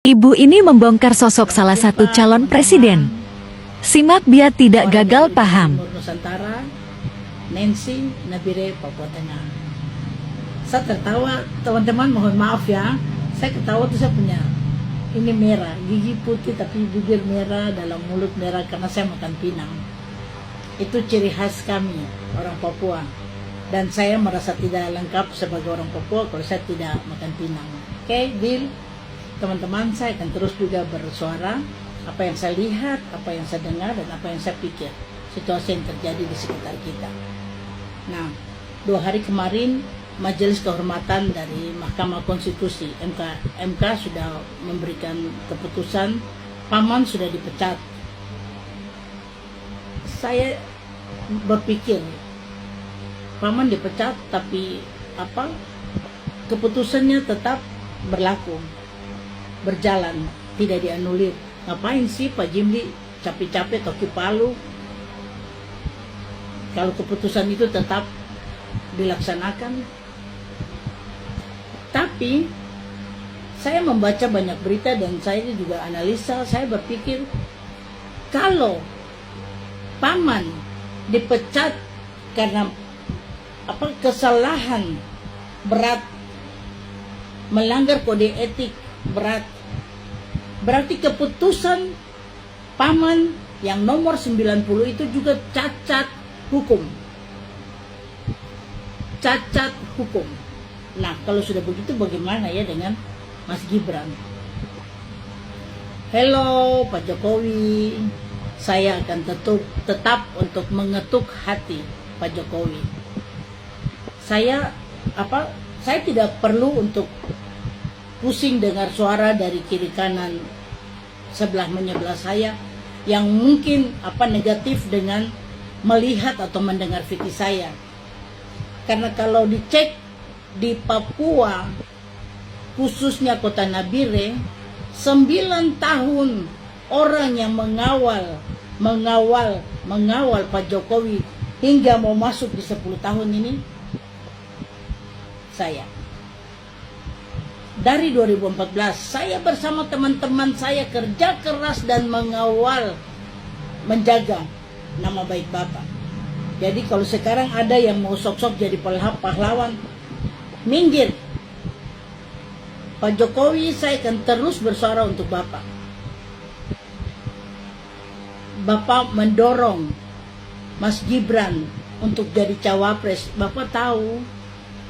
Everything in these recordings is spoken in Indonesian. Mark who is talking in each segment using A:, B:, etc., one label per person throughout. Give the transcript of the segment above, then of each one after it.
A: Ibu ini membongkar sosok salah satu calon presiden. Simak biar tidak gagal paham.
B: Nusantara, Nancy Nabire, Papua Tengah. Saya tertawa, teman-teman mohon maaf ya. Saya ketawa tuh saya punya ini merah, gigi putih tapi bibir merah, dalam mulut merah karena saya makan pinang. Itu ciri khas kami orang Papua. Dan saya merasa tidak lengkap sebagai orang Papua kalau saya tidak makan pinang. Oke, deal. Teman-teman, saya akan terus juga bersuara apa yang saya lihat, apa yang saya dengar, dan apa yang saya pikir situasi yang terjadi di sekitar kita. Nah, 2 hari kemarin Majelis Kehormatan dari Mahkamah Konstitusi MK sudah memberikan keputusan Paman sudah dipecat. Saya berpikir Paman dipecat tapi apa keputusannya tetap berlaku, berjalan, tidak dianulir. Ngapain sih Pak Jimli capek-capek toki palu kalau keputusan itu tetap dilaksanakan? Tapi saya membaca banyak berita dan saya juga analisa, saya berpikir kalau Paman dipecat karena kesalahan berat, melanggar kode etik berat, berarti keputusan Paman yang nomor 90 itu juga cacat hukum. Cacat hukum. Nah, kalau sudah begitu bagaimana ya dengan Mas Gibran? Hello Pak Jokowi, saya akan tetap untuk mengetuk hati Pak Jokowi. Saya tidak perlu untuk pusing dengar suara dari kiri kanan sebelah menyebelah saya yang mungkin negatif dengan melihat atau mendengar video saya. Karena kalau dicek di Papua, khususnya kota Nabire, 9 tahun orang yang mengawal Pak Jokowi hingga mau masuk di 10 tahun ini, saya. Dari 2014, saya bersama teman-teman saya kerja keras dan mengawal, menjaga nama baik Bapak. Jadi kalau sekarang ada yang mau sok-sok jadi pahlawan, minggir. Pak Jokowi, saya akan terus bersuara untuk Bapak. Bapak mendorong Mas Gibran untuk jadi cawapres. Bapak tahu,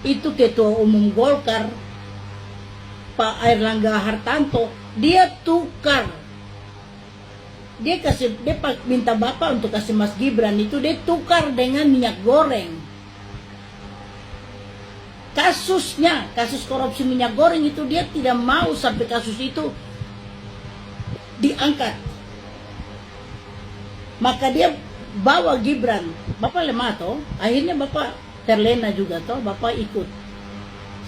B: itu Ketua Umum Golkar, Pak Airlangga Hartanto, dia tukar. Dia minta Bapak untuk kasih Mas Gibran itu, dia tukar dengan minyak goreng. Kasus korupsi minyak goreng itu dia tidak mau sampai kasus itu diangkat. Maka dia bawa Gibran. Bapak lemah toh, akhirnya Bapak terlena juga toh, Bapak ikut.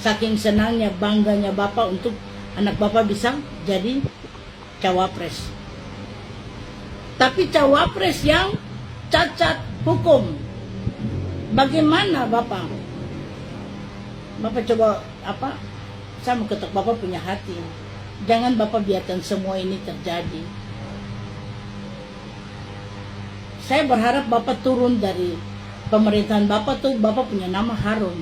B: Saking senangnya, bangganya Bapak untuk anak Bapak bisa jadi cawapres. Tapi cawapres yang cacat hukum. Bagaimana Bapak? Bapak coba saya mau ketuk Bapak punya hati. Jangan Bapak biarkan semua ini terjadi. Saya berharap Bapak turun dari pemerintahan Bapak tuh, Bapak punya nama harum.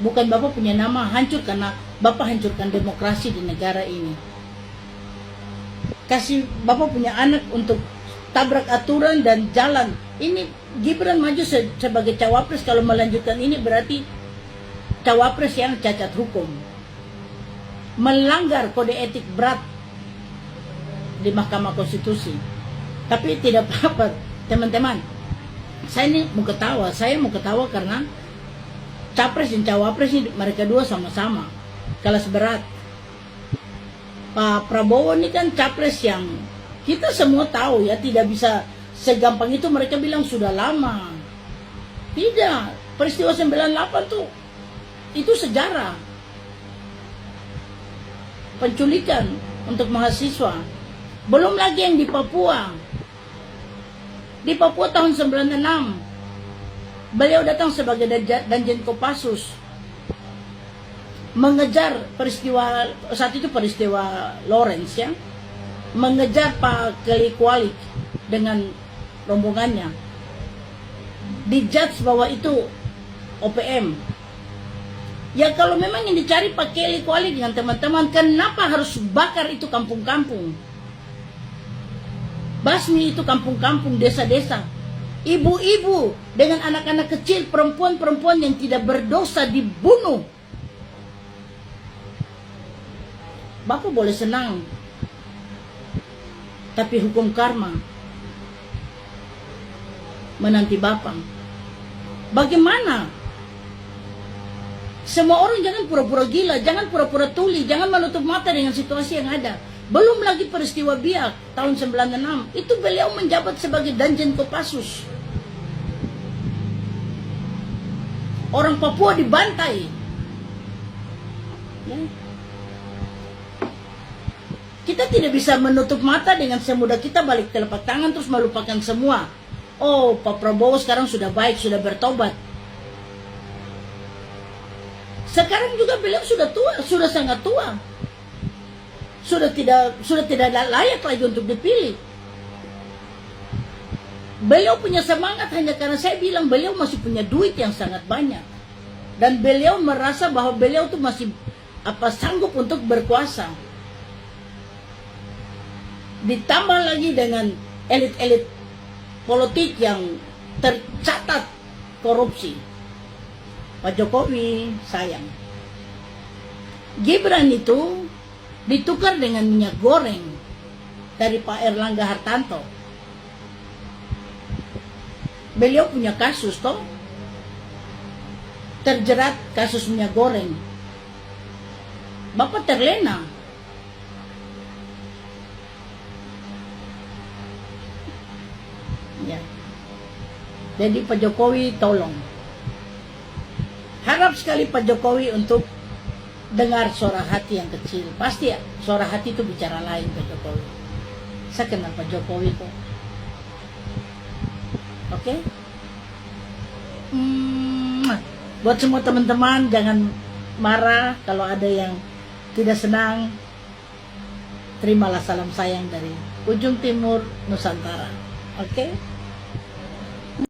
B: Bukan Bapak punya nama hancur karena Bapak hancurkan demokrasi di negara ini. Kasih Bapak punya anak untuk tabrak aturan dan jalan. Ini Gibran maju sebagai cawapres, kalau melanjutkan ini berarti cawapres yang cacat hukum, melanggar kode etik berat di Mahkamah Konstitusi. Tapi tidak apa-apa teman-teman, saya mau ketawa karena capres dan cawapres ini mereka dua sama-sama kelas berat. Pak Prabowo ini kan capres yang kita semua tahu ya, tidak bisa segampang itu mereka bilang sudah lama. Tidak, peristiwa 98 tuh itu sejarah. Penculikan untuk mahasiswa. Belum lagi yang di Papua. Di Papua tahun 96, beliau datang sebagai Danjen Kopassus. mengejar peristiwa, saat itu peristiwa Lawrence ya, mengejar Pak Kelly Kualik dengan rombongannya, dijudge bahwa itu OPM. Ya kalau memang yang dicari Pak Kelly Kualik dengan teman-teman, kenapa harus bakar itu kampung-kampung, basmi itu kampung-kampung, desa-desa, ibu-ibu dengan anak-anak kecil, perempuan-perempuan yang tidak berdosa dibunuh. Bapak boleh senang, tapi hukum karma menanti Bapak. Bagaimana? Semua orang jangan pura-pura gila, jangan pura-pura tuli, jangan menutup mata dengan situasi yang ada. Belum lagi peristiwa Biak tahun 96, itu beliau menjabat sebagai Danjen Kopassus. Orang Papua dibantai. Ya. Kita tidak bisa menutup mata dengan semudah kita balik telapak tangan terus melupakan semua. Oh, Pak Prabowo sekarang sudah baik, sudah bertobat. Sekarang juga beliau sudah tua, sudah sangat tua. Sudah tidak layak lagi untuk dipilih. Beliau punya semangat hanya karena saya bilang beliau masih punya duit yang sangat banyak. Dan beliau merasa bahwa beliau tuh masih sanggup untuk berkuasa. Ditambah lagi dengan elit-elit politik yang tercatat korupsi. Pak Jokowi sayang. Gibran itu ditukar dengan minyak goreng dari Pak Erlangga Hartanto. Beliau punya kasus toh, terjerat kasus minyak goreng. Bapak terlena. Ya. Jadi Pak Jokowi tolong. Harap sekali Pak Jokowi untuk dengar suara hati yang kecil. Pasti ya, suara hati itu bicara lain Pak Jokowi. Saya kenal Pak Jokowi kok. Oke? Buat semua teman-teman jangan marah kalau ada yang tidak senang. Terimalah salam sayang dari ujung timur Nusantara. Oke?